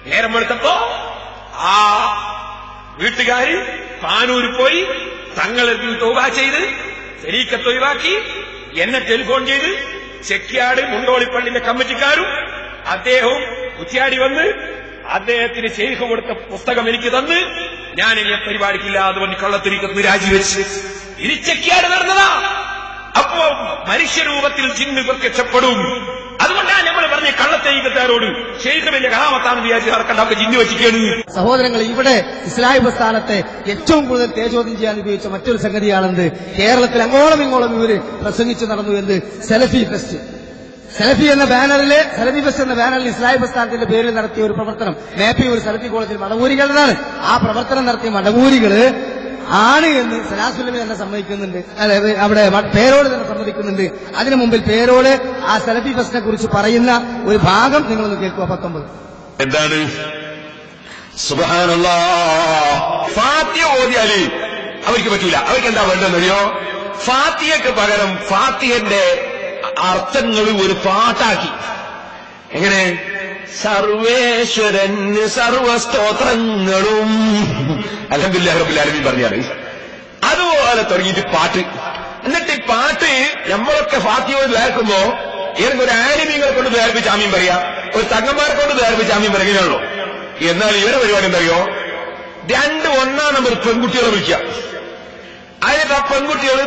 നേരം വെളുത്തപ്പോ ആ വീട്ടുകാര് പാനൂര് പോയി തങ്ങളെ തൗബ ചെയ്ത് ശരീക്കത്ത് ഒഴിവാക്കി എന്നെ ടെലിഫോൺ ചെയ്ത് ചെക്കിയാട് മുണ്ടോളിപ്പള്ളിന്റെ കമ്മിറ്റിക്കാരും അദ്ദേഹവും കുറ്റ്യാടി വന്ന് അദ്ദേഹത്തിന് ശൈഖ് കൊടുത്ത പുസ്തകം എനിക്ക് തന്ന് ഞാൻ ഇനി പരിപാടിക്കില്ല, അതുകൊണ്ട് കള്ളത്തിരിക്കത്ത് രാജിവെച്ച് ഇനി ചെക്കിയാട് നടന്നതാ. അപ്പോ മനുഷ്യരൂപത്തിൽ ജിന്ന് പ്രത്യക്ഷപ്പെടും. അതുകൊണ്ടാണ് നമ്മൾ പറഞ്ഞ കള്ളത്തരീക്കത്താരോട് ശൈഖ് വലിയ കലാമത്താണെന്ന് വിചാരിച്ച് നടക്കണ്ട, ജിന്ന് വെച്ചിരിക്കുകയാണ്. സഹോദരങ്ങൾ, ഇവിടെ ഇസ്ലാഹി പ്രസ്ഥാനത്തെ ഏറ്റവും കൂടുതൽ തേജോദ്യം ചെയ്യാൻ ഉപയോഗിച്ച മറ്റൊരു സംഗതിയാണെന്ത്, കേരളത്തിൽ അങ്ങോളം ഇങ്ങോളം ഇവര് പ്രസംഗിച്ചു നടന്നു എന്ത്, സെലഫി ഫെസ്റ്റ്. സെലഫി എന്ന ബാനറില്, സെലഫി ഫെസ്റ്റ് എന്ന ബാനറിൽ ഇസ്ലാഹി പ്രസ്ഥാനത്തിന്റെ പേരിൽ നടത്തിയ ഒരു പ്രവർത്തനം മേപ്പയൂർ സെലഫി കോളേജിൽ മടവൂരികളാണ്. ആ പ്രവർത്തനം നടത്തിയ മടവൂരികള് ആണ് എന്ന് സലാസുലമി തന്നെ സമ്മതിക്കുന്നുണ്ട്, അതായത് അവിടെ പേരോട് തന്നെ സമ്മതിക്കുന്നുണ്ട്. അതിനു മുമ്പിൽ പേരോട് ആ സെലഫി ഫെസ്റ്റിനെ കുറിച്ച് പറയുന്ന ഒരു ഭാഗം നിങ്ങളൊന്ന് കേൾക്കുക. 19 എന്താണ്? സുബ്ഹാനല്ലാഹ്, ഫാത്തിഹ ഓതിയാല് അവർക്ക് പറ്റൂല. അവർക്ക് എന്താ വേണ്ടതെന്നറിയോ? ഫാത്തിഹയ്ക്ക് പകരം ഫാത്തിഹന്റെ അർത്ഥങ്ങൾ ഒരു പാട്ടാക്കി. എങ്ങനെ? സർവേശ്വരന് സർവസ്തോത്രങ്ങളും അൽഹംദുലില്ലാഹി റബ്ബിൽ ആലമീൻ പറഞ്ഞാണ്. അതുപോലെ തുടങ്ങിയിട്ട് പാട്ട്. എന്നിട്ട് ഈ പാട്ട് നമ്മളൊക്കെ ഫാത്തിഹ തയ്യാറുമ്പോ ഏതെങ്കിലും ഒരു ആലിമീങ്ങളെ കൊണ്ട് തയ്യാറിപ്പിച്ച് ആമീൻ പറയാ, ഒരു തങ്ങന്മാരെ കൊണ്ട് തയ്യാറിപ്പിച്ച് ആമീൻ പറയുകയാണല്ലോ. എന്നാൽ ഇവരെ പരിപാടി എന്തറിയോ? 2 1 നമ്പർ പെൺകുട്ടികളെ വിളിക്കുക. അതിന് ആ പെൺകുട്ടികൾ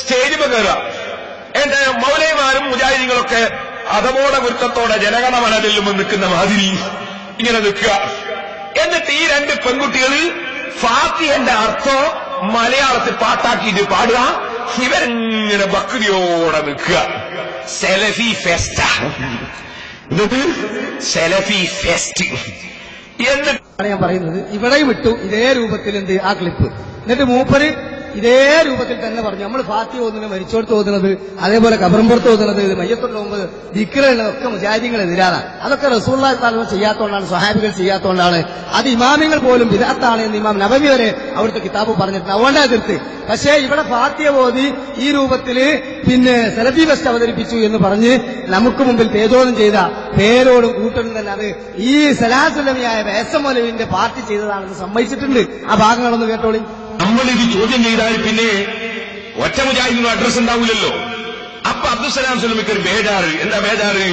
സ്റ്റേജിൽ കയറുക. എന്റെ മൗലവിമാരും മുജാഹിദീങ്ങളൊക്കെ അതബോധ വൃത്തത്തോടെ ജനഗണമനലിലും നിൽക്കുന്ന മാതിരി ഇങ്ങനെ നിൽക്കുക. എന്നിട്ട് ഈ 2 പെൺകുട്ടികൾ ഫാത്തിഹന്റെ അർത്ഥം മലയാളത്തിൽ പാട്ടാക്കിയിട്ട് പാടുക. ഇവരിങ്ങനെ ഭക്തിയോടെ നിൽക്കുക. സെലഫി ഫെസ്റ്റ. എന്നിട്ട് സെലഫി ഫെസ്റ്റ് എന്നിട്ട് ഞാൻ പറയുന്നത് ഇവിടെയും വിട്ടു ഇതേ രൂപത്തിൽ എന്ത് ആ ക്ലിപ്പ്. എന്നിട്ട് മൂപ്പര് ഇതേ രൂപത്തിൽ തന്നെ പറഞ്ഞു, നമ്മൾ ഫാത്തിഹ ഓതുന്നത്, മരിച്ചോടത്ത് ഓതുന്നത്, അതേപോലെ കബറുമ്പുറത്ത് ഓതുന്നത്, മയ്യത്തുൽ മുമ്പ് ദിക്റുകളൊക്കെ മുജാഹിദീങ്ങളെതിരാണ്. അതൊക്കെ റസൂലുള്ളാഹി സ്വല്ലല്ലാഹു അലൈഹി വസല്ലം ചെയ്യാത്തതുകൊണ്ടാണ്, സ്വഹാബികൾ ചെയ്യാത്തതുകൊണ്ടാണ്. അത് ഇമാമിങ്ങൾ പോലും ബിദ്അത്താണ് എന്ന് ഇമാം നബവി വരെ അവിടുത്തെ കിതാബ് പറഞ്ഞിട്ടുണ്ട്. അതുകൊണ്ട് എതിർത്ത്. പക്ഷേ ഇവിടെ ഫാത്തിഹ ഓതി ഈ രൂപത്തില് പിന്നെ സെലഫി ഫെസ്റ്റ് അവതരിപ്പിച്ചു എന്ന് പറഞ്ഞ് നമുക്ക് മുമ്പിൽ തേജോധനം ചെയ്ത പേരോടും കൂട്ടനും തന്നെ അത് ഈ സലാസുലമിയായ വേസം മൗലവിന്റെ പാർട്ടി ചെയ്തതാണെന്ന് സമ്മതിച്ചിട്ടുണ്ട്. ആ ഭാഗങ്ങളൊന്ന് കേട്ടോളി. നമ്മളിത് ചോദ്യം ചെയ്താൽ പിന്നെ ഒറ്റ മുജാഹിദിനും അഡ്രസ് ഉണ്ടാവില്ലല്ലോ. അപ്പൊ അബ്ദുസലാം സുലമിക്ക് ഒരു ബേജാറ്. എന്താ ബേജാറ്?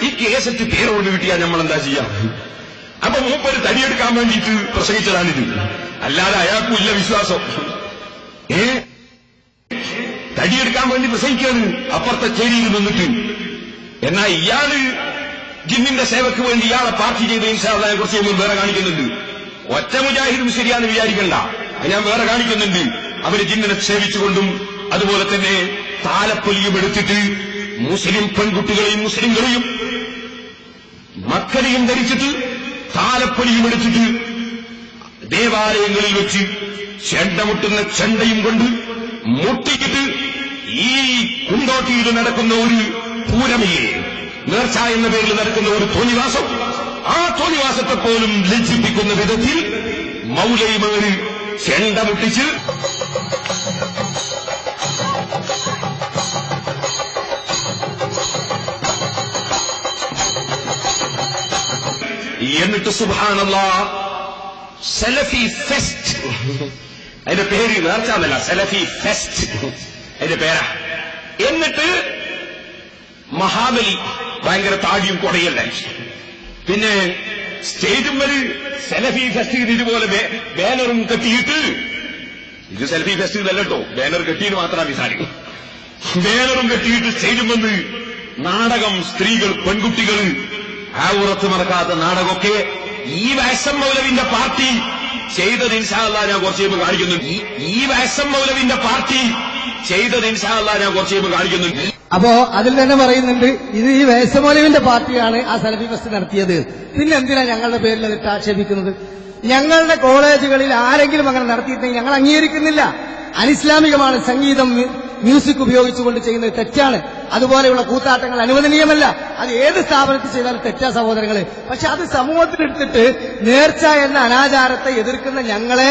ഈ കേസറ്റ് പേരോട് കിട്ടിയാൽ നമ്മൾ എന്താ ചെയ്യാം? അപ്പൊ മൂപ്പര് തടിയെടുക്കാൻ വേണ്ടിയിട്ട് പ്രസംഗിച്ചതാണിത്. അല്ലാതെ അയാൾക്കും ഇല്ല വിശ്വാസം. തടിയെടുക്കാൻ വേണ്ടി പ്രസംഗിക്കാണ് അപ്പുറത്തെ ചേരിയിൽ നിന്നിട്ട്. എന്നാ ഇയാള് ജിന്നിന്റെ സേവക്ക് വേണ്ടി ഇയാളെ പാർട്ടി ചെയ്ത് ഇൻഷാ അല്ലാഹ് കുറച്ച് കഴിയുമ്പോൾ വേറെ കാണിക്കുന്നുണ്ട്. ഒറ്റ മുജാഹിദും ശരിയാന്ന് വിചാരിക്കണ്ട, ഞാൻ വേറെ കാണിക്കുന്നുണ്ട്. അവര് ജിന്നിനെ സേവിച്ചുകൊണ്ടും അതുപോലെ തന്നെ താലപ്പൊലിയും എടുത്തിട്ട് മുസ്ലിം പെൺകുട്ടികളെയും മുസ്ലിങ്ങളെയും മക്കളെയും ധരിച്ചിട്ട് താലപ്പൊലിയും എടുത്തിട്ട് ദേവാലയങ്ങളിൽ വെച്ച് ചെണ്ടമുട്ടുന്ന ചെണ്ടയും കൊണ്ട് മുട്ടിക്കിട്ട് ഈ കുണ്ടോട്ടിയിൽ നടക്കുന്ന ഒരു പൂരമില്ലേ, നേർച്ച എന്ന പേരിൽ നടക്കുന്ന ഒരു തോന്നിവാസം, ആ തോന്നിവാസത്തെ പോലും ലജ്ജിപ്പിക്കുന്ന വിധത്തിൽ മൗലവിമാര് ചെണ്ട മുട്ടിച്ച് എന്നിട്ട് സുബ്ഹാനല്ലാഹ് സെലഫി ഫെസ്റ്റ്, അതിന്റെ പേര് നേർച്ചാന്നല്ല, സെലഫി ഫെസ്റ്റ് അതിന്റെ പേരാ. എന്നിട്ട് മഹാബലി ഭയങ്കര താടിയും കൊടയല്ല. പിന്നെ സ്റ്റേജും വരെ സെലഫി ഫെസ്റ്റ് ഇതുപോലെ ബാനറും കെട്ടിയിട്ട്, ഇത് സെൽഫി ഫെസ്റ്റ് അല്ല കേട്ടോ, ബാനർ കെട്ടിയിട്ട് മാത്രമാണ് വിസാരിക്കും. ബാനറും കെട്ടിയിട്ട് സ്റ്റേജും വന്ന് നാടകം, സ്ത്രീകൾ, പെൺകുട്ടികൾ, ആവുറത്ത് മറക്കാത്ത നാടകമൊക്കെ ഈ വയസ്സം മൗലവിന്റെ പാർട്ടി ചെയ്തത് ഇൻഷാ അല്ലാഹ് ഞാൻ കുറച്ച് കഴിയുമ്പോൾ കാണിക്കുന്നുണ്ട്. ഈ വയസ്സം മൗലവിന്റെ പാർട്ടി ചെയ്തത് ഇൻഷാ അല്ലാഹ് ഞാൻ കുറച്ച് കഴിയുമ്പോൾ കാണിക്കുന്നുണ്ട്. അപ്പോ അതിൽ തന്നെ പറയുന്നുണ്ട് ഇത് ഈ വയസ്സം മൗലവിന്റെ പാർട്ടിയാണ് ആ സെലഫി ഫെസ്റ്റ് നടത്തിയത്. പിന്നെ എന്തിനാ ഞങ്ങളുടെ പേരിൽ അതിട്ട് ആക്ഷേപിക്കുന്നത്? ഞങ്ങളുടെ കോളേജുകളിൽ ആരെങ്കിലും അങ്ങനെ നടത്തിയിട്ടുണ്ടെങ്കിൽ ഞങ്ങൾ അംഗീകരിക്കുന്നില്ല. അനിസ്ലാമികമാണ്. സംഗീതം, മ്യൂസിക് ഉപയോഗിച്ചുകൊണ്ട് ചെയ്യുന്നത് തെറ്റാണ്. അതുപോലെയുള്ള കൂത്താട്ടങ്ങൾ അനുവദനീയമല്ല. അത് ഏത് സ്ഥാപനത്തിൽ ചെയ്താലും തെറ്റാ സഹോദരങ്ങളെ. പക്ഷെ അത് സമൂഹത്തിലെടുത്തിട്ട് നേർച്ച എന്ന അനാചാരത്തെ എതിർക്കുന്ന ഞങ്ങളെ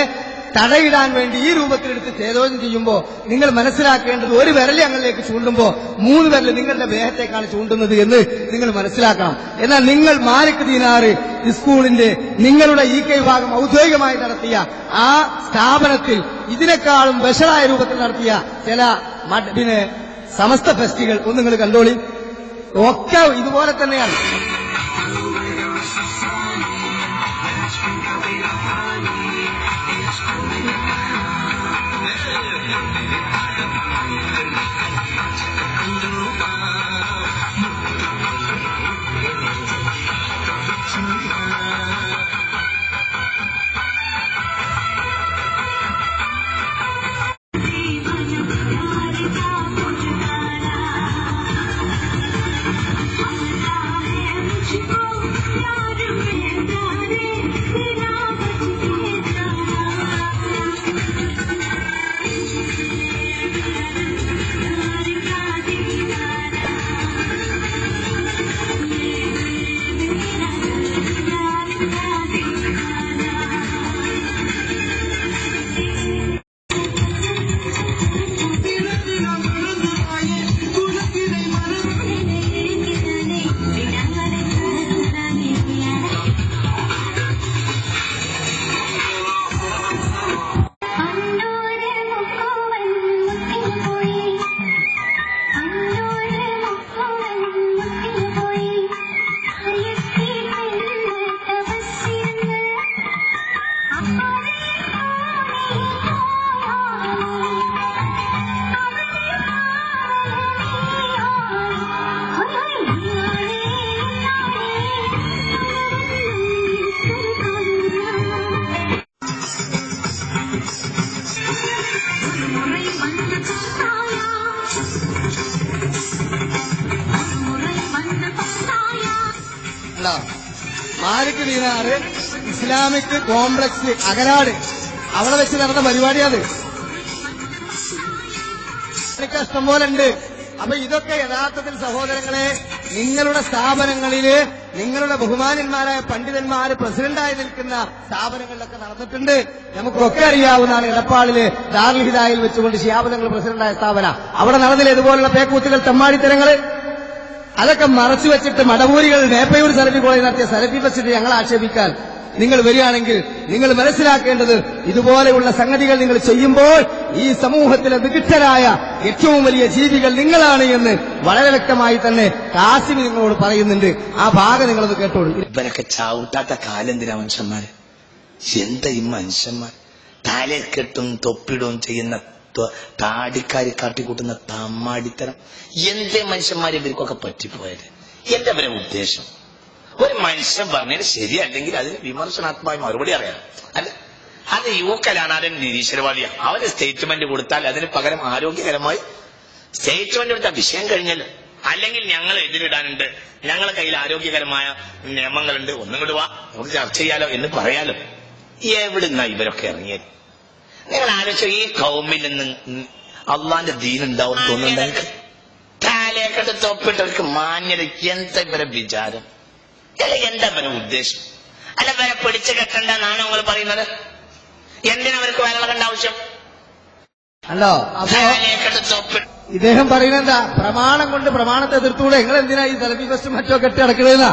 തടയിടാൻ വേണ്ടി ഈ രൂപത്തിലെടുത്ത് ചേതോചനം ചെയ്യുമ്പോൾ നിങ്ങൾ മനസ്സിലാക്കേണ്ടത് ഒരു വിരൽ ഞങ്ങളിലേക്ക് ചൂണ്ടുമ്പോൾ 3 വിരൽ നിങ്ങളുടെ ദേഹത്തേക്കാണ് ചൂണ്ടുന്നത് എന്ന് നിങ്ങൾ മനസ്സിലാക്കണം. എന്നാൽ നിങ്ങൾ മാലിക് ദീനാറ് സ്കൂളിന്റെ നിങ്ങളുടെ EK വിഭാഗം ഔദ്യോഗികമായി നടത്തിയ ആ സ്ഥാപനത്തിൽ ഇതിനേക്കാളും വഷളായ രൂപത്തിൽ നടത്തിയ ചില സമസ്ത ഫെസ്റ്റുകൾ ഒന്ന് നിങ്ങൾ കണ്ടോളി. ഒക്കെ ഇതുപോലെ തന്നെയാണ്. മാലിക് ദീനാറ് ഇസ്ലാമിക് കോംപ്ലക്സ് അകരാട് അവിടെ വെച്ച് നടന്ന പരിപാടിയാണ്. ഇഷ്ടം പോലെ ഉണ്ട്. അപ്പൊ ഇതൊക്കെ യഥാർത്ഥത്തിൽ സഹോദരങ്ങളെ നിങ്ങളുടെ സ്ഥാപനങ്ങളില് നിങ്ങളുടെ ബഹുമാനന്മാരായ പണ്ഡിതന്മാര് പ്രസിഡന്റായി നിൽക്കുന്ന സ്ഥാപനങ്ങളിലൊക്കെ നടന്നിട്ടുണ്ട്. നമുക്കൊക്കെ അറിയാവുന്നതാണ്. എടപ്പാളില് ദാറുൽ ഹിദായയിൽ വെച്ചുകൊണ്ട് ശിഹാബ് തങ്ങൾ പ്രസിഡന്റായ സ്ഥാപനം അവിടെ നടന്നില്ല ഇതുപോലുള്ള പേക്കൂത്തുകൾ തെമ്മാടിത്തരങ്ങള്. അതൊക്കെ മറച്ചു വെച്ചിട്ട് മടവൂരികൾ നേപ്പയൂർ സലഫി കോളേജ് നടത്തിയ സലഫി ഫെസ്റ്റിനെ ഞങ്ങൾ ആക്ഷേപിക്കാൻ നിങ്ങൾ വരികയാണെങ്കിൽ നിങ്ങൾ മനസ്സിലാക്കേണ്ടത് ഇതുപോലെയുള്ള സംഗതികൾ നിങ്ങൾ ചെയ്യുമ്പോൾ ഈ സമൂഹത്തിലെ വികൃതരായ ഏറ്റവും വലിയ ജീവികൾ നിങ്ങളാണ് എന്ന് വളരെ വ്യക്തമായി തന്നെ കാസിമി നിങ്ങളോട് പറയുന്നുണ്ട്. ആ ഭാഗം നിങ്ങളത് കേട്ടോളൂ. ഇവരൊക്കെ ചവിട്ടാത്ത കാലെന്തിനാ മനുഷ്യന്മാര്? എന്താ ഈ മനുഷ്യന്മാർ തലക്കെട്ടും തൊപ്പിടും ചെയ്യുന്ന താടിക്കാരി കാട്ടിക്കൂട്ടുന്ന തമ്മാടിത്തരം? എന്തേ മനുഷ്യന്മാരെ ഇവർക്കൊക്കെ പറ്റിപ്പോയത്? എന്താ അവരെ ഉദ്ദേശം? ഒരു മനുഷ്യൻ പറഞ്ഞതിന് ശരിയല്ലെങ്കിൽ അതിന് വിമർശനാത്മകമായി മറുപടി അറിയാം. അല്ല, അത് യൂക്കലാണ്, അതിന് നിരീശ്വരവാദിയാണ്. അവന് സ്റ്റേറ്റ്മെന്റ് കൊടുത്താൽ അതിന് പകരം ആരോഗ്യകരമായി സ്റ്റേറ്റ്മെന്റ് കൊടുത്താൽ വിഷയം കഴിഞ്ഞല്ലോ. അല്ലെങ്കിൽ ഞങ്ങൾ എതിരിടാനുണ്ട്, ഞങ്ങളുടെ കയ്യിൽ ആരോഗ്യകരമായ നിയമങ്ങളുണ്ട്, ഒന്നും കൂടി വാ നമുക്ക് ചർച്ച ചെയ്യാലോ എന്ന് പറയാലോ. എവിടുന്നാ ഇവരൊക്കെ ഇറങ്ങിയത്? നിങ്ങൾ ആലോചിച്ച ഈ കൗമിൽ നിന്ന് അള്ളാന്റെ ദീനുണ്ടാവും തോന്നുന്നുണ്ടെങ്കിൽ തലക്കെട്ട് തൊപ്പിട്ടവർക്ക് മാന്യത. എന്താ ഇവരെ വിചാരം? അല്ല, എന്താ ഇവരെ ഉദ്ദേശം? അല്ല, ഇവരെ പിടിച്ചു കെട്ടണ്ടെന്നാണ് നിങ്ങൾ പറയുന്നത്? എന്തിനാ അവർക്ക് വരളകണ്ട ആവശ്യം? അല്ലോ, അപ്പൊ ഇദ്ദേഹം പറയുന്നതെന്താ? പ്രമാണം കൊണ്ട് പ്രമാണത്തെ എതിർത്തൂടെ നിങ്ങൾ എന്തിനാ ഈ സലഫി ഫെസ്റ്റും മറ്റോ കെട്ടി നടക്കണേന്നാ?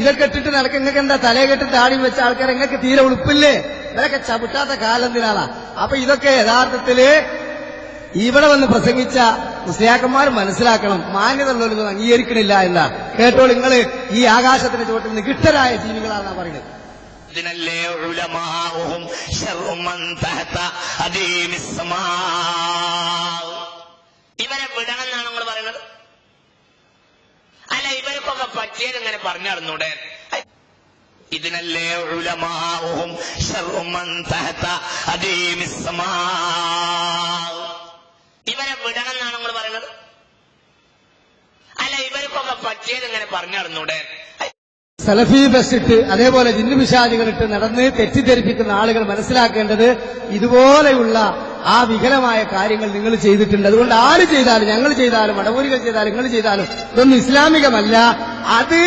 ഇതൊക്കെ ഇട്ടിട്ട് നടക്കുക. നിങ്ങൾക്ക് എന്താ തലയെ കെട്ടി താടി വെച്ച ആൾക്കാർ നിങ്ങൾക്ക് തീരെ ഉളുപ്പില്ലേ? ഇവരൊക്കെ ചവിട്ടാത്ത കാലം എന്തിനാണ്? അപ്പൊ ഇതൊക്കെ യഥാർത്ഥത്തില് ഇവിടെ വന്ന് പ്രസംഗിച്ച മുസ്ലിയാക്കന്മാർ മനസ്സിലാക്കണം, മാന്യത ഉള്ളവരൊന്നും അംഗീകരിക്കണില്ല എന്നാ. കേട്ടോ, നിങ്ങള് ഈ ആകാശത്തിന്റെ ചുവട്ടിൽ നിന്ന് കിട്ടരായ ജീവികളാണെന്നാ പറയുന്നത്. ഇവരെ വിടണം എന്നാണ് നിങ്ങൾ പറയുന്നത്? അല്ല, ഇവർക്കൊക്കെ പറ്റിയത് ഇങ്ങനെ പറഞ്ഞു നടന്നൂടെ? ഇതിനല്ലേ ഉലമാഉഹും ശർറു മൻ തഹത അദീമിസ് സമാ. ഇവരെ വിടണം എന്നാണ് നിങ്ങൾ പറയുന്നത്? അല്ല, ഇവർക്കൊക്കെ പറ്റിയത് ഇങ്ങനെ പറഞ്ഞു നടന്നൂടെ? സലഫി ഫെസ്റ്റ് അതേപോലെ ജിന്നുപിശാചികളിട്ട് നടന്ന് തെറ്റിദ്ധരിപ്പിക്കുന്ന ആളുകൾ മനസ്സിലാക്കേണ്ടത് ഇതുപോലെയുള്ള ആ വികലമായ കാര്യങ്ങൾ നിങ്ങൾ ചെയ്തിട്ടുണ്ട്. അതുകൊണ്ട് ആര് ചെയ്താലും, ഞങ്ങൾ ചെയ്താലും, വടവൂരികൾ ചെയ്താലും, നിങ്ങൾ ചെയ്താലും ഇതൊന്നും ഇസ്ലാമികമല്ല. അത്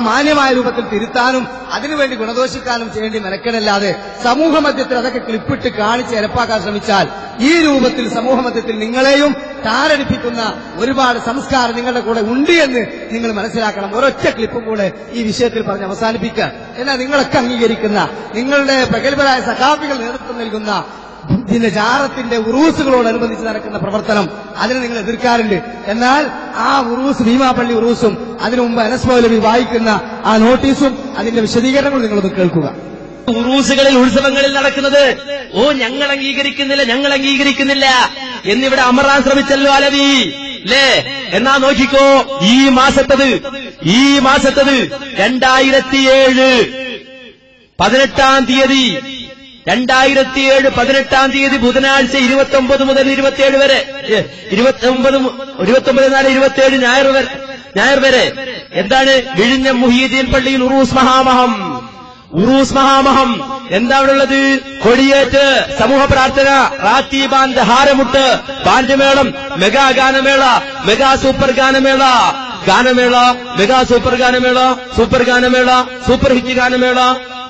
മാന്യമായ രൂപത്തിൽ തിരുത്താനും അതിനുവേണ്ടി ഗുണദോഷിക്കാനും ചെയ്യേണ്ടി മെനക്കെടല്ലാതെ സമൂഹ മധ്യത്തിൽ അതൊക്കെ ക്ലിപ്പിട്ട് കാണിച്ച് എരപ്പാക്കാൻ ശ്രമിച്ചാൽ ഈ രൂപത്തിൽ സമൂഹ മധ്യത്തിൽ നിങ്ങളെയും താരടിപ്പിക്കുന്ന ഒരുപാട് സംസ്കാരം നിങ്ങളുടെ കൂടെ ഉണ്ട് എന്ന് നിങ്ങൾ മനസ്സിലാക്കണം. ഒരൊറ്റ ക്ലിപ്പും കൂടെ ഈ വിഷയത്തിൽ പറഞ്ഞ് അവസാനിപ്പിക്കുക. എന്നാൽ നിങ്ങളൊക്കെ അംഗീകരിക്കുന്ന, നിങ്ങളുടെ പ്രഗത്ഭരായ സഖാഫികൾ നേതൃത്വം നൽകുന്ന ഇതിന്റെ ജാറത്തിന്റെ ഉറൂസുകളോടനുബന്ധിച്ച് നടക്കുന്ന പ്രവർത്തനം അതിനെ നിങ്ങൾ എതിർക്കാറുണ്ട്. എന്നാൽ ആ ഉറൂസ്, ഭീമാപള്ളി ഉറൂസും അതിനു മുമ്പ് അനസ് മൗലവി വായിക്കുന്ന ആ നോട്ടീസും അതിന്റെ വിശദീകരണങ്ങളും നിങ്ങളൊന്ന് കേൾക്കുക. ഉറൂസുകളിൽ, ഉത്സവങ്ങളിൽ നടക്കുന്നത് ഞങ്ങൾ അംഗീകരിക്കുന്നില്ല എന്നിവിടെ അമറാൻ ശ്രമിച്ചല്ലോ അലവി, അല്ലേ? എന്നാ നോക്കിക്കോ, ഈ മാസത്തത് 2007 18 തീയതി 2007 ബുധനാഴ്ച 29 മുതൽ 27 വരെ 29 ഞായർ വരെ എന്താണ് വിഴിഞ്ഞം മുഹീദ്ദീൻ പള്ളിയിൽ ഉറൂസ് മഹാമഹം എന്താ അവിടെ ഉള്ളത്? കൊടിയേറ്റ്, സമൂഹ പ്രാർത്ഥന, റാത്തി ബാൻഡ്, ഹാരമുട്ട്, ബാൻഡ് മേളം, മെഗാ ഗാനമേള, മെഗാ സൂപ്പർ ഗാനമേള, മെഗാ സൂപ്പർ ഗാനമേള, സൂപ്പർ ഹിറ്റ് ഗാനമേള,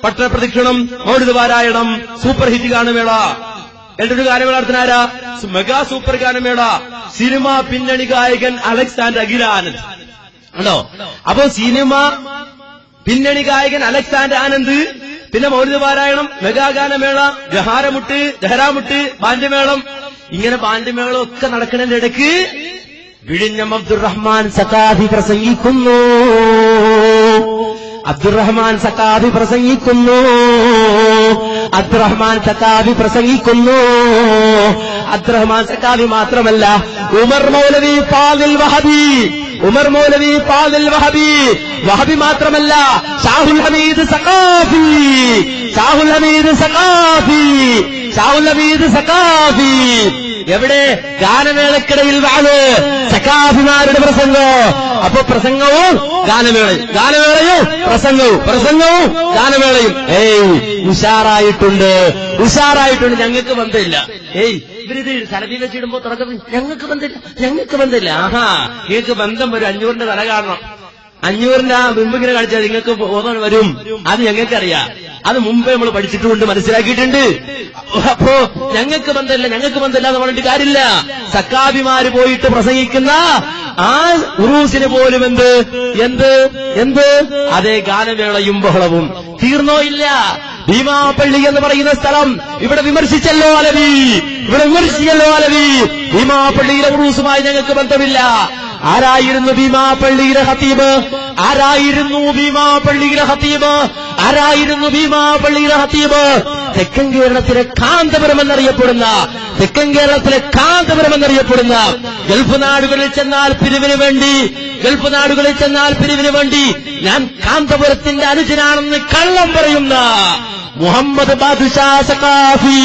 പട്ടണപ്രദക്ഷിണം, മൗലിദ് പാരായണം, സൂപ്പർ ഹിറ്റ് ഗാനമേള. രണ്ടൊരു ഗാനമേള നടത്തുന്നാരാ? മെഗാ സൂപ്പർ ഗാനമേള. സിനിമ പിന്നണി ഗായകൻ അലക്സാണ്ടർ അഖിലാനന്ദ് ഉണ്ടോ? അപ്പോ സിനിമ പിന്നണി ഗായകൻ അലക്സാണ്ടർ ആനന്ദ്, പിന്നെ മൗലിദ് പാരായണം, മെഗാ ഗാനമേള, ജഹറാമുട്ട്, ബാൻഡ്മേളം. ഇങ്ങനെ ബാൻഡ്മേളം ഒക്കെ നടക്കുന്നതിന്റെ ഇടയ്ക്ക് വിഴിഞ്ഞം അബ്ദുറഹ്മാൻ സഖാഫി പ്രസംഗിക്കുന്നു. അബ്ദുറഹ്മാൻ സഖാഫി പ്രസംഗിക്കുന്നു. അബ്ദുറഹ്മാൻ സഖാഫി മാത്രമല്ല, ഉമർ മൗലവി ഫാദിൽ വഹബി മാത്രമല്ല, ഷാഹുൽ ഹമീദ് സഖാഫി എവിടെ? ഗാനമേളക്കിടയിൽ വാഴ് സഖാഫിമാരുടെ പ്രസംഗം. അപ്പൊ പ്രസംഗവും ഗാനമേളയും പ്രസംഗവും ഗാനമേളയും ഉഷാറായിട്ടുണ്ട്. ഞങ്ങൾക്ക് ബന്ധമില്ല. ഇവരിത് സലഫി വെച്ചിടുമ്പോ തുടക്കം ഞങ്ങൾക്ക് ബന്ധമില്ല. ആഹാ, നിങ്ങൾക്ക് ബന്ധം വരും. 500ന്റെ വില കാണണം. 500ന്റെ ആ ബിംബിങ്ങനെ കളിച്ചാൽ നിങ്ങൾക്ക് ബോധം വരും. അത് ഞങ്ങൾക്കറിയാം. അത് മുമ്പേ നമ്മൾ പഠിച്ചിട്ടുണ്ട്, മനസ്സിലാക്കിയിട്ടുണ്ട്. അപ്പോ ഞങ്ങൾക്ക് ബന്ധമില്ല എന്ന് പറഞ്ഞിട്ട് കാര്യമില്ല. സക്കാബിമാര് പോയിട്ട് പ്രസംഗിക്കുന്ന ആ ഉറൂസിന് പോലും എന്ത് അതേ ഗാനമേളയും ബഹളവും തീർന്നോ ഇല്ല. ഭീമാപള്ളി എന്ന് പറയുന്ന സ്ഥലം ഇവിടെ വിമർശിച്ചല്ലോ അലവി. ഭീമാപള്ളിയിലെ ഉറൂസുമായി ഞങ്ങൾക്ക് ബന്ധമില്ല. ആരായിരുന്നു ഭീമാപള്ളിയിലെ ഖതീബ്? തെക്കൻ കേരളത്തിലെ കാന്തപുരം എന്നറിയപ്പെടുന്ന ഗൾഫ് നാടുകളിൽ ചെന്നാൽ പിരിവിന് വേണ്ടി ഞാൻ കാന്തപുരത്തിന്റെ അനുജനാണെന്ന് കള്ളം പറയുന്ന മുഹമ്മദ് ബാദുഷാ സഖാഫി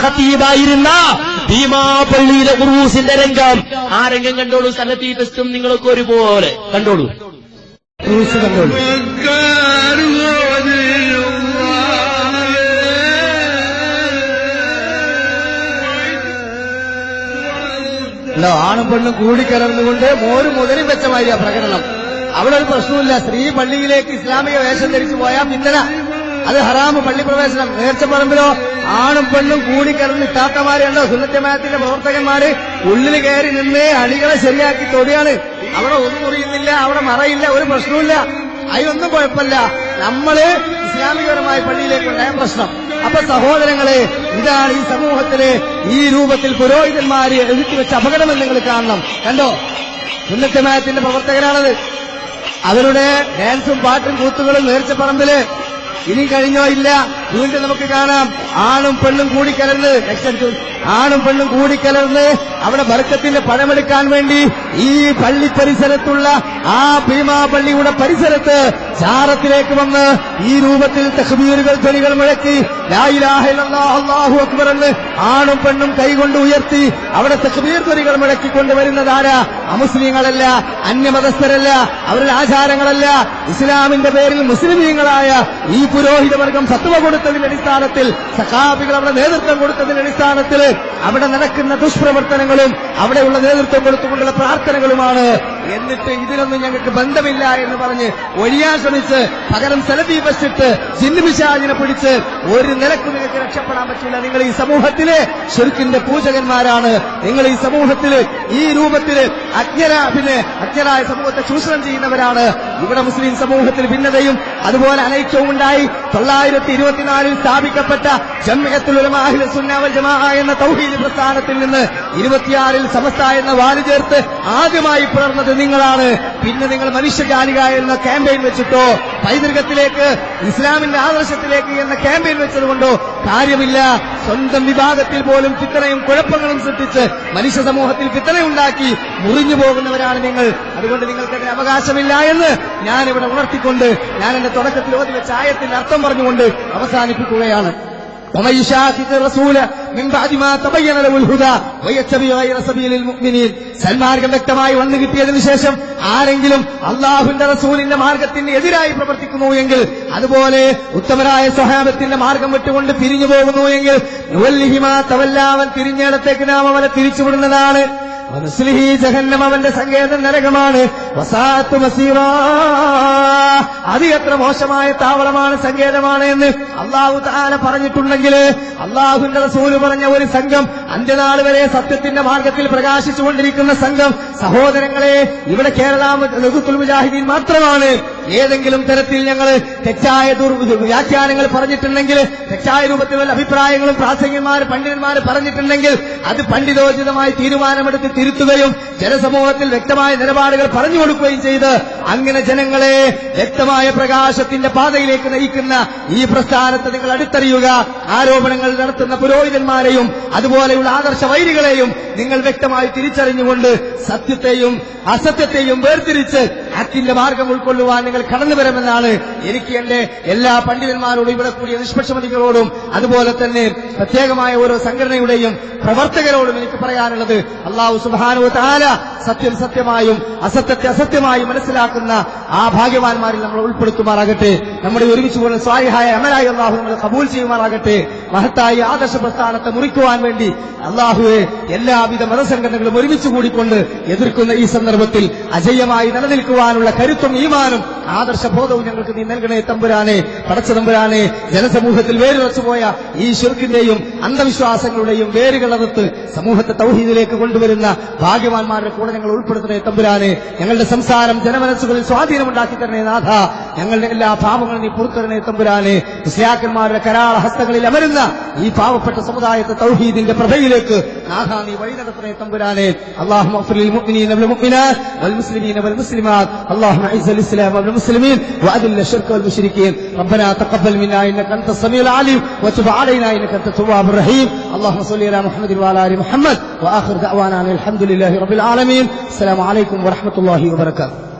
ഖതീബായിരുന്ന ഭീമാപള്ളിയിലെ ഉറൂസിന്റെ രംഗം. ആ രംഗം കണ്ടോളൂ. സലഫി ഫെസ്റ്റും നിങ്ങളൊക്കെ ഒരുപോലെ കണ്ടോളൂ. ആണും പെണ്ണും കൂടിക്കലർന്നുകൊണ്ട് മോരും മുതലും വെച്ച മാതിരിയാ പ്രകടനം. അവിടെ ഒരു പ്രശ്നമില്ല. സ്ത്രീ പള്ളിയിലേക്ക് ഇസ്ലാമിക വേഷം ധരിച്ചു പോയാൽ പിന്നല അത് ഹറാമ്. പള്ളി പ്രവേശനം. നേർച്ചപ്പറമ്പിലോ ആണും പെണ്ണും കൂടിക്കലർന്ന് ഇത്താത്തമാരുണ്ടോ, സുന്നത്ത് ജമാഅത്തിന്റെ പ്രവർത്തകന്മാര് ഉള്ളിൽ കയറി നിന്ന് അണികളെ ശരിയാക്കി തൊടിയാണ്. അവിടെ ഒന്നും മുറിയുന്നില്ല, അവിടെ മറയില്ല, ഒരു പ്രശ്നമില്ല. അതിനൊന്നും കുഴപ്പമില്ല. നമ്മള് ഇസ്ലാമികപരമായ പള്ളിയിലേക്ക് ഉണ്ടായ പ്രശ്നം. അപ്പൊ സഹോദരങ്ങളെ, ഇതാണ് ഈ സമൂഹത്തില് ഈ രൂപത്തിൽ പുരോഹിതന്മാര് എഴുതി വെച്ച അപകടമെന്ന് നിങ്ങൾ കാണണം. കണ്ടോ? സുന്നത്ത് ജമാഅത്തിന്റെ പ്രവർത്തകരാണത്. അവരുടെ ഡാൻസും പാട്ടും കൂത്തുകളും നേർച്ചപ്പറമ്പില് ഇനി കഴിഞ്ഞോ ഇല്ല. വീണ്ടും നമുക്ക് കാണാം ആണും പെണ്ണും കൂടിക്കലർന്ന് ആണും പെണ്ണും കൂടിക്കലർന്ന് അവിടെ ബർക്കത്തിന്റെ പഴമെടുക്കാൻ വേണ്ടി ഈ പള്ളി പരിസരത്തുള്ള ആ ഭീമാ പള്ളിയുടെ പരിസരത്ത് ചാറത്തിലേക്ക് വന്ന് ഈ രൂപത്തിൽ തക്ബീറുകൾ ധ്വനികൾ മുഴക്കി ലാ ഇലാഹ ഇല്ലല്ലാഹ് അല്ലാഹു അക്ബർ എന്ന് ആണും പെണ്ണും കൈകൊണ്ട് ഉയർത്തി അവിടെ തക്ബീർ ധ്വനികൾ മുഴക്കിക്കൊണ്ടുവരുന്നതാരാ? അമുസ്ലിങ്ങളല്ല, അന്യമതസ്ഥരല്ല, അവരുടെ ആചാരങ്ങളല്ല. ഇസ്ലാമിന്റെ പേരിൽ മുസ്ലിമീങ്ങളായ ഈ പുരോഹിതവർഗം ഫത്വ കൊടുത്തതിന്റെ അടിസ്ഥാനത്തിൽ, സഖാബികൾ അവിടെ നേതൃത്വം കൊടുത്തതിന്റെ അടിസ്ഥാനത്തിൽ അവിടെ നടക്കുന്ന ദുഷ്പ്രവർത്തനങ്ങളും അവിടെയുള്ള നേതൃത്വം കൊടുത്തുകൊണ്ടുള്ള പ്രാർത്ഥനകളുമാണ്. എന്നിട്ട് ഇതിനൊന്നും ഞങ്ങൾക്ക് ബന്ധമില്ല എന്ന് പറഞ്ഞ് ഒഴിയാൻ ശ്രമിച്ച് പകരം സലഫി ബസ്സിട്ട് ജിന്നുപിശാചിനെ പിടിച്ച് ഒരു നിലക്കും നിങ്ങൾക്ക് രക്ഷപ്പെടാൻ പറ്റില്ല. നിങ്ങൾ ഈ സമൂഹത്തിലെ ശിർക്കിന്റെ പൂജകന്മാരാണ്. നിങ്ങൾ ഈ സമൂഹത്തില് ഈ രൂപത്തില് അജ്ഞരായ സമൂഹത്തെ ചൂഷണം ചെയ്യുന്നവരാണ്. ഇവിടെ മുസ്ലിം സമൂഹത്തിൽ ഭിന്നതയും അതുപോലെ അനൈക്യവും ഉണ്ടായി 924 സ്ഥാപിക്കപ്പെട്ട ജംഇയത്തുൽ ഉലമാ അഹ്ലു സുന്ന വൽ ജമാഅ എന്ന തൗഹീദ് പ്രസ്ഥാനത്തിൽ നിന്ന് 26 സമസ്ത എന്ന വാല് ചേർത്ത് ആദ്യമായി പിളർന്നത് നിങ്ങളാണ്. പിന്നെ നിങ്ങൾ മനുഷ്യജാലിക എന്ന ക്യാമ്പയിൻ വെച്ചിട്ടോ പൈതൃകത്തിലേക്ക് ഇസ്ലാമിന്റെ ആദർശത്തിലേക്ക് എന്ന ക്യാമ്പയിൻ വെച്ചതുകൊണ്ടോ കാര്യമില്ല. സ്വന്തം വിഭാഗത്തിൽ പോലും ഫിത്നയും കുഴപ്പങ്ങളും സൃഷ്ടിച്ച് മനുഷ്യ സമൂഹത്തിൽ ഫിത്നയുണ്ടാക്കി മുറിഞ്ഞു പോകുന്നവരാണ് നിങ്ങൾ. അതുകൊണ്ട് നിങ്ങൾക്കതിന് അവകാശമില്ല എന്ന് ഞാനിവിടെ ഉണർത്തിക്കൊണ്ട് ഞാൻ എന്റെ തുടക്കത്തിൽ ഓതി വെച്ച ആയത്തിന്റെ അർത്ഥം പറഞ്ഞുകൊണ്ട് അവസാനിപ്പിക്കുകയാണ്. ومن يشاقق الرسول من بعد ما تبين له الهدى ويتبع غير سبيل المؤمنين. സന്മാർഗം വ്യക്തമായി വന്നു കിട്ടിയതിനു ശേഷം ആരെങ്കിലും അള്ളാഹുവിന്റെ റസൂലിന്റെ മാർഗത്തിന് എതിരായി പ്രവർത്തിക്കുന്നു എങ്കിൽ, അതുപോലെ ഉത്തമരായ സ്വഹാബത്തിന്റെ മാർഗം വിട്ടുകൊണ്ട് പിരിഞ്ഞു പോകുന്നു എങ്കിൽ, നുവല്ലിഹിമാ തവല്ലാവൻ തിരിഞ്ഞിടത്തേക്ക് നാം അവനെ തിരിച്ചുവിടുന്നതാണ്. വനസ്ലിഹി ജഹന്നം, അവന്റെ സങ്കേതം നരകമാണ്. വസാഅത്ത് മസീറാ, അത് എത്ര മോശമായ താവളമാണ്, സങ്കേതമാണ് എന്ന് അല്ലാഹു തആല പറഞ്ഞിട്ടുണ്ടെങ്കിൽ, അല്ലാഹുവിന്റെ റസൂല് പറഞ്ഞ ഒരു സംഘം അന്ത്യനാൾ വരെ സത്യത്തിന്റെ മാർഗത്തിൽ പ്രകാശിച്ചുകൊണ്ടിരിക്കുന്ന സംഘം, സഹോദരങ്ങളെ, ഇവിടെ കേരള നസ്റുൽ മുജാഹിദീൻ മാത്രമാണ്. ഏതെങ്കിലും തരത്തിൽ ഞങ്ങൾ തെറ്റായ വ്യാഖ്യാനങ്ങൾ പറഞ്ഞിട്ടുണ്ടെങ്കിൽ, തെറ്റായ രൂപത്തിലുള്ള അഭിപ്രായങ്ങളും പ്രാസംഗികന്മാർ പണ്ഡിതന്മാർ പറഞ്ഞിട്ടുണ്ടെങ്കിൽ അത് പണ്ഡിതോചിതമായി തീരുമാനമെടുത്ത് തിരുത്തുകയും ജനസമൂഹത്തിൽ വ്യക്തമായ നിലപാടുകൾ പറഞ്ഞു കൊടുക്കുകയും ചെയ്ത് അങ്ങനെ ജനങ്ങളെ വ്യക്തമായ പ്രകാശത്തിന്റെ പാതയിലേക്ക് നയിക്കുന്ന ഈ പ്രസ്ഥാനത്തെ നിങ്ങൾ അടുത്തറിയുക. ആരോപണങ്ങൾ നടത്തുന്ന പുരോഹിതന്മാരെയും അതുപോലെയുള്ള ആദർശ വൈരികളെയും നിങ്ങൾ വ്യക്തമായി തിരിച്ചറിഞ്ഞുകൊണ്ട് സത്യത്തെയും അസത്യത്തെയും വേർതിരിച്ച് ഹക്കിന്റെ മാർഗം ഉൾക്കൊള്ളുവാൻ നിങ്ങൾ കടന്നു വരമെന്നാണ് എനിക്ക് എന്റെ എല്ലാ പണ്ഡിതന്മാരോടും ഇവിടെ കൂടിയ നിഷ്പക്ഷമതികളോടും അതുപോലെ തന്നെ പ്രത്യേകമായ ഓരോ സംഘടനയുടെയും പ്രവർത്തകരോടും എനിക്ക് പറയാനുള്ളത്. അല്ലാഹു സുബ്ഹാനഹു വ തആല സത്യം സത്യമായും അസത്യത്തെ അസത്യമായും മനസ്സിലാക്കുന്ന ആ ഭാഗ്യവാന്മാരിൽ നമ്മൾ ഉൾപ്പെടുത്തുമാറാകട്ടെ. നമ്മുടെ ഒരുമിച്ച് പോലെ സ്വാലിഹായ അമലായി അല്ലാഹു നമ്മളെ കബൂൽ ചെയ്യുമാറാകട്ടെ. മഹത്തായ ആദർശ പ്രസ്ഥാനത്തെ മുറിക്കുവാൻ വേണ്ടി അല്ലാഹുവെ എല്ലാവിധ മതസംഘടനകളും ഒരുമിച്ച് കൂടിക്കൊണ്ട് എതിർക്കുന്ന ഈ സന്ദർഭത്തിൽ അജയ്യമായി നിലനിൽക്കുവാനുള്ള കരുത്തും ഈമാനും ആദർശബോധവും ഞങ്ങൾക്ക് നീ നൽകണേ തമ്പുരാനെ. പടച്ച തമ്പുരാനെ, ജനസമൂഹത്തിൽ വേരുറച്ചുപോയ ഈ ശിർക്കിന്റെയും അന്ധവിശ്വാസങ്ങളുടെയും വേരുകളെടുത്ത് സമൂഹത്തെ തൗഹീദിലേക്ക് കൊണ്ടുവരുന്ന ഭാഗ്യവാന്മാരുടെ കൂടെ ഞങ്ങൾ ഉൾപ്പെടുത്തണേ തമ്പുരാനെ. ഞങ്ങളുടെ സംസാരം ജനമനസ്സുകളിൽ സ്വാധീനമുണ്ടാക്കി തരണേ നാഥ. ഞങ്ങളുടെ എല്ലാ പാപങ്ങളും നീ പുറത്തരണേ തമ്പുരാനെ. മുസ്ലിയാക്കന്മാരുടെ കരാള ഹസ്തങ്ങളിൽ അമരുന്ന ഈ പാവപ്പെട്ട സമുദായത്തെ തൗഹീദിന്റെ പ്രഭയിലേക്ക് നാഥ നീ വഴി നടത്തണേ തമ്പുരാനെ. അല്ലാഹുമ്മ ഗ്ഫിർ ലിൽ മുഅ്മിനീന വൽ മുഅ്മിനാത്ത് വൽ മുസ്ലിമീന വൽ മുസ്ലിമാത്ത്. അല്ലാഹുമ്മ അഇസ്സൽ ഇസ്ലാം വൽ മുസ്ലിമീൻ വഅദിൽ അശ്ശിർക വൽ മുശ്രിക്കീൻ. റബ്ബനാ തഖബ്ബൽ മിന്നാ ഇന്നക അൻതസ് സമീഉൽ അലീം വതുബ് അലൈനാ ഇന്നക അൻതത് തവ്വാബുർ റഹീം. അല്ലാഹുമ്മ സ്വല്ലി അലാ മുഹമ്മദിൻ വഅലാ ആലി മുഹമ്മദ് വആഖിർ ദഅവാനാ അൽഹംദുലില്ലാഹി റബ്ബിൽ ആലമീൻ. അസ്സലാമു അലൈക്കും വറഹ്മത്തുള്ളാഹി വബറകാതുഹു.